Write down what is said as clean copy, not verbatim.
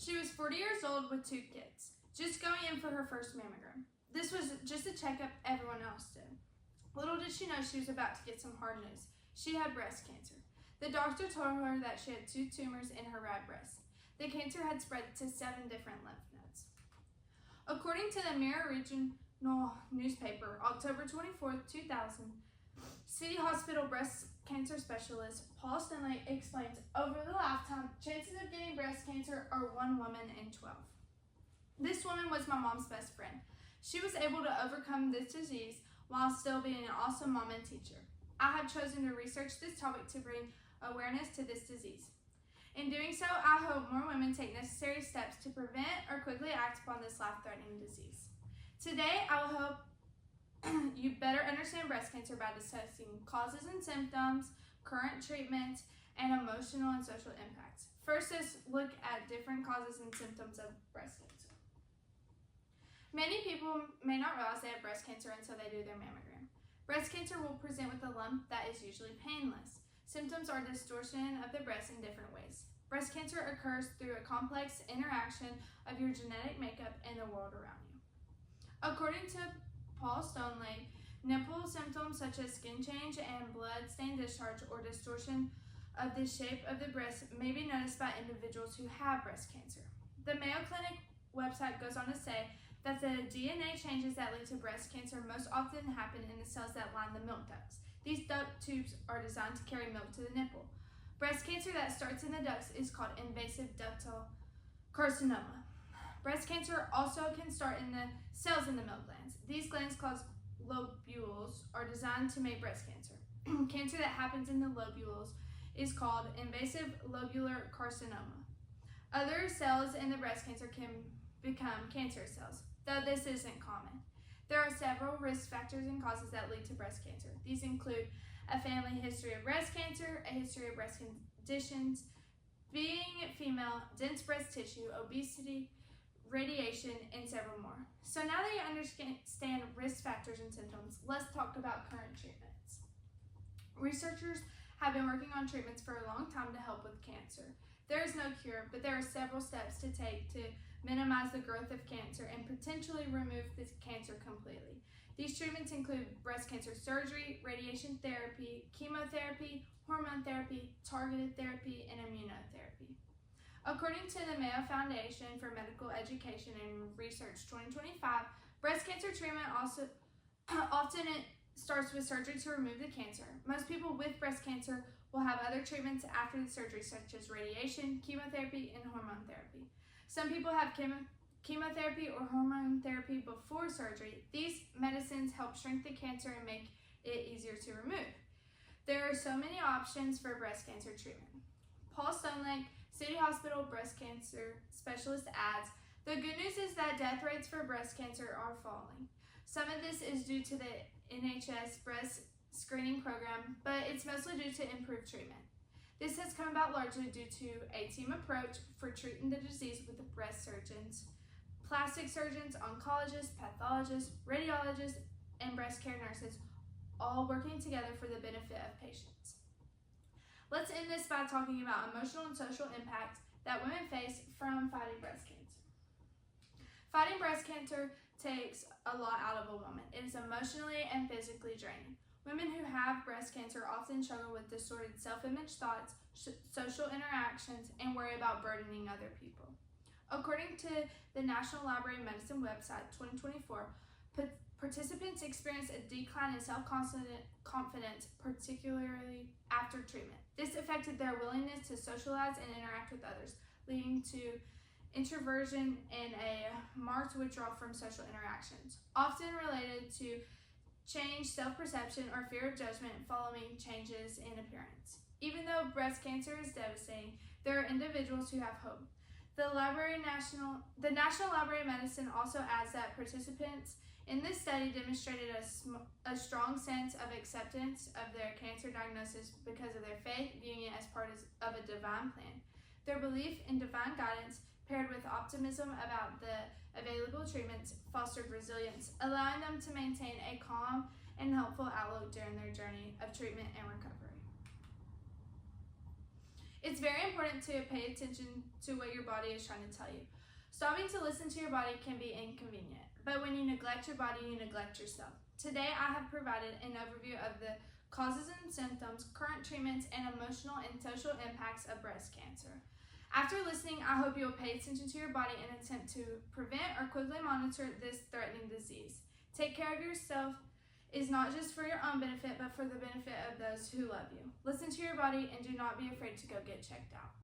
She was 40 years old with 2 kids, just going in for her first mammogram. This was just a checkup everyone else did. Little did she know she was about to get some hard news. She had breast cancer. The doctor told her that she had 2 tumors in her right breast. The cancer had spread to 7 different lymph nodes. According to the Mirror Regional newspaper, October 24, 2000, City Hospital breast cancer specialist Paul Stanley explains, over the lifetime, chances of getting breast cancer are 1 woman in 12. This woman was my mom's best friend. She was able to overcome this disease while still being an awesome mom and teacher. I have chosen to research this topic to bring awareness to this disease. In doing so, I hope more women take necessary steps to prevent or quickly act upon this life-threatening disease. Today, I will help you better understand breast cancer by discussing causes and symptoms, current treatment, and emotional and social impacts. First, let's look at different causes and symptoms of breast cancer. Many people may not realize they have breast cancer until they do their mammogram. Breast cancer will present with a lump that is usually painless. Symptoms are distortion of the breast in different ways. Breast cancer occurs through a complex interaction of your genetic makeup and the world around you. According to Paul Stanley, nipple symptoms such as skin change and blood stain discharge or distortion of the shape of the breast may be noticed by individuals who have breast cancer. The Mayo Clinic website goes on to say that the DNA changes that lead to breast cancer most often happen in the cells that line the milk ducts. These duct tubes are designed to carry milk to the nipple. Breast cancer that starts in the ducts is called invasive ductal carcinoma. Breast cancer also can start in the cells in the milk glands. These glands, called lobules, are designed to make breast cancer. Cancer that happens in the lobules is called invasive lobular carcinoma. Other cells in the breast cancer can become cancer cells, though this isn't common. There are several risk factors and causes that lead to breast cancer. These include a family history of breast cancer, a history of breast conditions, being female, dense breast tissue, obesity, radiation, and several more. So now that you understand risk factors and symptoms, let's talk about current treatments. Researchers have been working on treatments for a long time to help with cancer. There is no cure, but there are several steps to take to minimize the growth of cancer and potentially remove this cancer completely. These treatments include breast cancer surgery, radiation therapy, chemotherapy, hormone therapy, targeted therapy, and immunotherapy. According to the Mayo Foundation for Medical Education and Research 2025, breast cancer treatment often starts with surgery to remove the cancer. Most people with breast cancer will have other treatments after the surgery, such as radiation, chemotherapy, and hormone therapy. Some people have chemotherapy or hormone therapy before surgery. These medicines help shrink the cancer and make it easier to remove. There are so many options for breast cancer treatment. Paul Stanley, City Hospital breast cancer specialist, adds, the good news is that death rates for breast cancer are falling. Some of this is due to the NHS breast screening program, but it's mostly due to improved treatment. This has come about largely due to a team approach for treating the disease with the breast surgeons, plastic surgeons, oncologists, pathologists, radiologists, and breast care nurses, all working together for the benefit of patients. Let's end this by talking about emotional and social impacts that women face from fighting breast cancer. Fighting breast cancer takes a lot out of a woman. It is emotionally and physically draining. Women who have breast cancer often struggle with distorted self-image thoughts, social interactions, and worry about burdening other people. According to the National Library of Medicine website 2024, participants experience a decline in self-confidence, particularly after treatment. This affected their willingness to socialize and interact with others, leading to introversion and a marked withdrawal from social interactions, often related to change, self-perception, or fear of judgment following changes in appearance. Even though breast cancer is devastating, there are individuals who have hope. The National Library of Medicine also adds that participants in this study demonstrated a strong sense of acceptance of their cancer diagnosis because of their faith, viewing it as part of a divine plan. Their belief in divine guidance, paired with optimism about the available treatments, fostered resilience, allowing them to maintain a calm and helpful outlook during their journey of treatment and recovery. It's very important to pay attention to what your body is trying to tell you. Stopping to listen to your body can be inconvenient, but when you neglect your body, you neglect yourself. Today, I have provided an overview of the causes and symptoms, current treatments, and emotional and social impacts of breast cancer. After listening, I hope you will pay attention to your body and attempt to prevent or quickly monitor this threatening disease. Take care of yourself is not just for your own benefit, but for the benefit of those who love you. Listen to your body and do not be afraid to go get checked out.